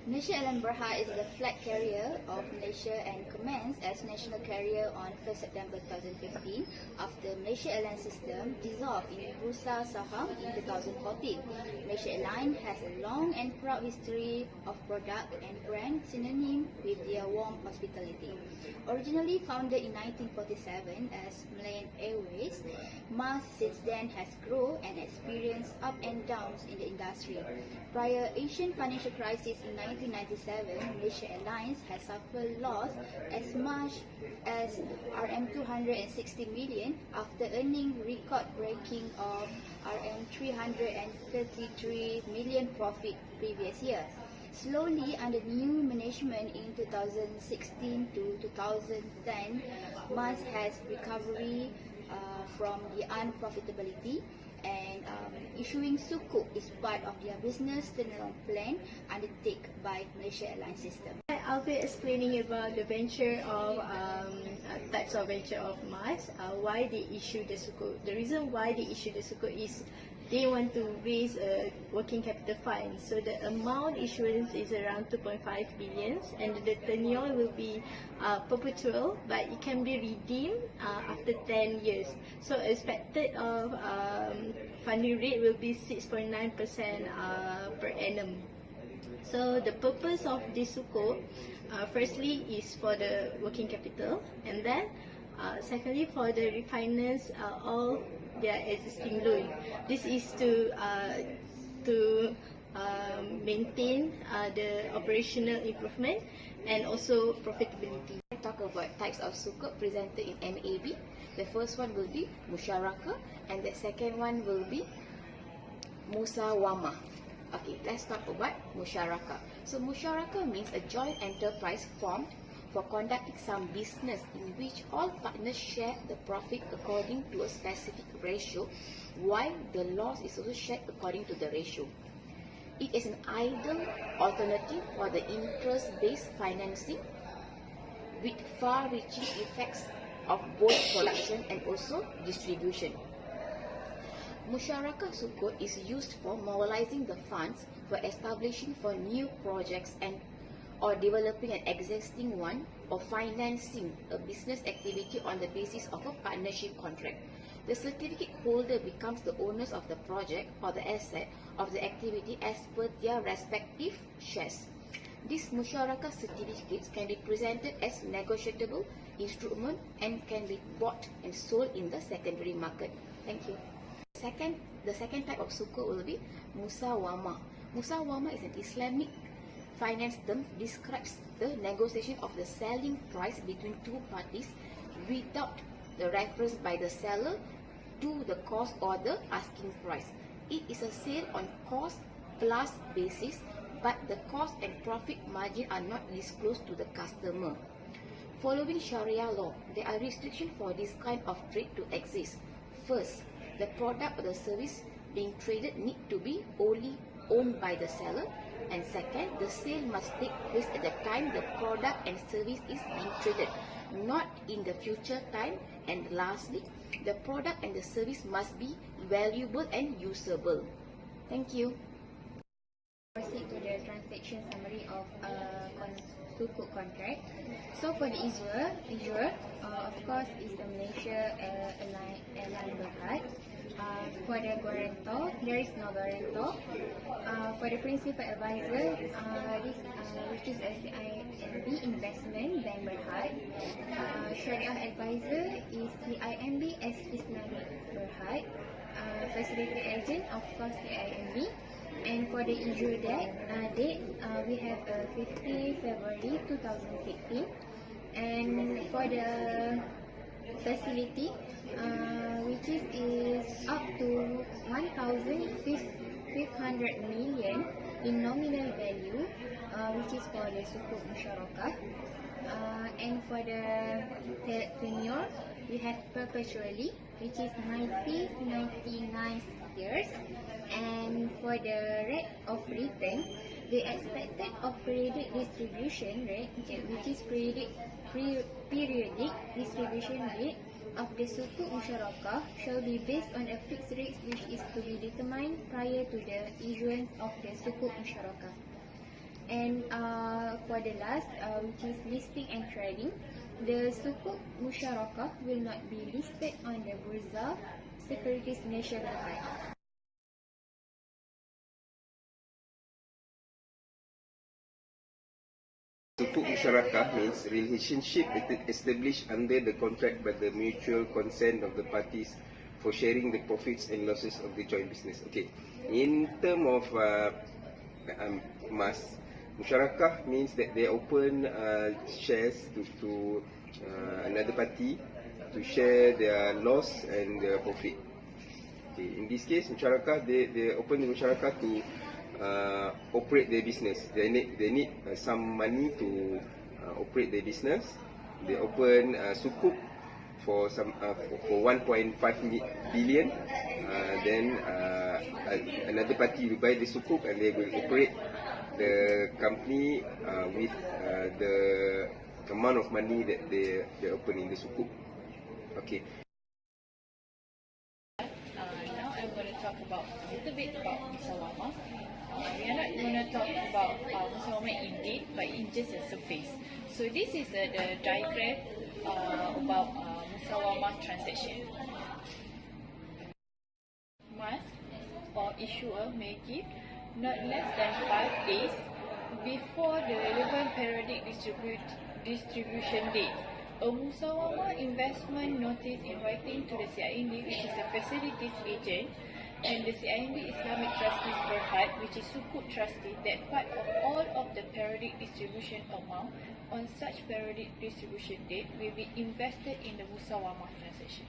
Malaysia Airlines Berhad is the flag carrier of Malaysia and commenced as national carrier on 1st September 2015 after Malaysia Airlines system dissolved in Bursa Saham in 2014. Malaysia Airlines has a long and proud history of product and brand synonym with their warm hospitality. Originally founded in 1947 as Malayan Airways, MAS since then has grown and experienced up and downs in the industry. Prior Asian financial crisis in 1997, Malaysia Airlines has suffered loss as much as RM260 million after earning record-breaking of RM333 million profit previous year. Slowly, under new management in 2016 to 2010, MAS has recovery from the unprofitability, and issuing Sukuk is part of their business turnaround plan undertaken by Malaysia Airlines system. I'll be explaining about the venture of types of venture of MAS. Why they issue the Sukuk. The reason why they issue the Sukuk is they want to raise a working capital fund. So the amount issuance is around 2.5 billion, and the tenure will be perpetual, but it can be redeemed after 10 years. So expected of funding rate will be 6.9% per annum. So the purpose of this Sukuk, firstly is for the working capital, and then secondly for the refinance all their existing loan. This is to maintain the operational improvement and also profitability. I talk about types of Sukuk presented in MAB. The first one will be Musyarakah, and the second one will be Musawamah. Okay, let's talk about Musyarakah. So Musyarakah means a joint enterprise formed for conducting some business in which all partners share the profit according to a specific ratio, while the loss is also shared according to the ratio. It is an ideal alternative for the interest-based financing with far-reaching effects of both production and also distribution. Musyarakah Sukuk is used for mobilizing the funds for establishing for new projects and or developing an existing one, or financing a business activity on the basis of a partnership contract. The certificate holder becomes the owners of the project or the asset of the activity as per their respective shares. These Musyarakah certificates can be presented as negotiable instrument and can be bought and sold in the secondary market. Thank you. The second type of Sukuk will be Musawamah. Musawamah is an Islamic finance term describes the negotiation of the selling price between two parties without the reference by the seller to the cost or the asking price. It is a sale on cost plus basis, but the cost and profit margin are not disclosed to the customer. Following Sharia law, there are restrictions for this kind of trade to exist. First, the product or the service being traded need to be only owned by the seller, and second, the sale must take place at the time the product and service is being traded, not in the future time, and lastly, the product and the service must be valuable and usable. Thank you. Proceed to the transaction summary of Sukuk contract. So for the issuer, of course, is the Malaysia Airlines Berhad. For the guarantor, there is no guarantor. For the principal advisor, which is Zcme Investment Bank Berhad. Sharia advisor is CIMB as Islamic Berhad. Facility agent, of course, CIMB. And for the issue date, we have 50 February 2016. And for the facility, which is up to 1,500 million in nominal value, which is for the Sukuk Musyarakah. And for the tenure, we have perpetually, which is 99 years. And for the rate of return, the expected of periodic distribution rate, which is periodic distribution rate of the Sukuk Musyarakah, shall be based on a fixed rate which is to be determined prior to the issuance of the Sukuk Musyarakah. And for the last, which is listing and trading, the Sukuk Musyarakah will not be listed on the Bursa Securities Malaysia Berhad. Sukuk Musyarakah means relationship established under the contract by the mutual consent of the parties for sharing the profits and losses of the joint business. Okay, in term of emas, musyarakah means that they open shares to another party to share their loss and their profit. Okay, in this case, musyarakah, they open the musyarakah to operate their business. They need some money to operate their business. They open sukuk for for 1.5 billion. Then another party will buy the sukuk and they will operate the company with the amount of money that they open in the sukuk. Okay. Now I'm going to talk about a little bit about musawamah. We are not going to talk about musawamah in depth, but in just a surface. So this is the diagram about musawamah transaction. Must or issuer may give not less than 5 days before the relevant periodic distribution date a musawamah investment notice in writing to the CIMB, which is the facilities agent, and the CIMB Islamic Trustees Berhad, which is Sukuk Trustee, that part of all of the periodic distribution amount on such periodic distribution date will be invested in the musawamah transaction.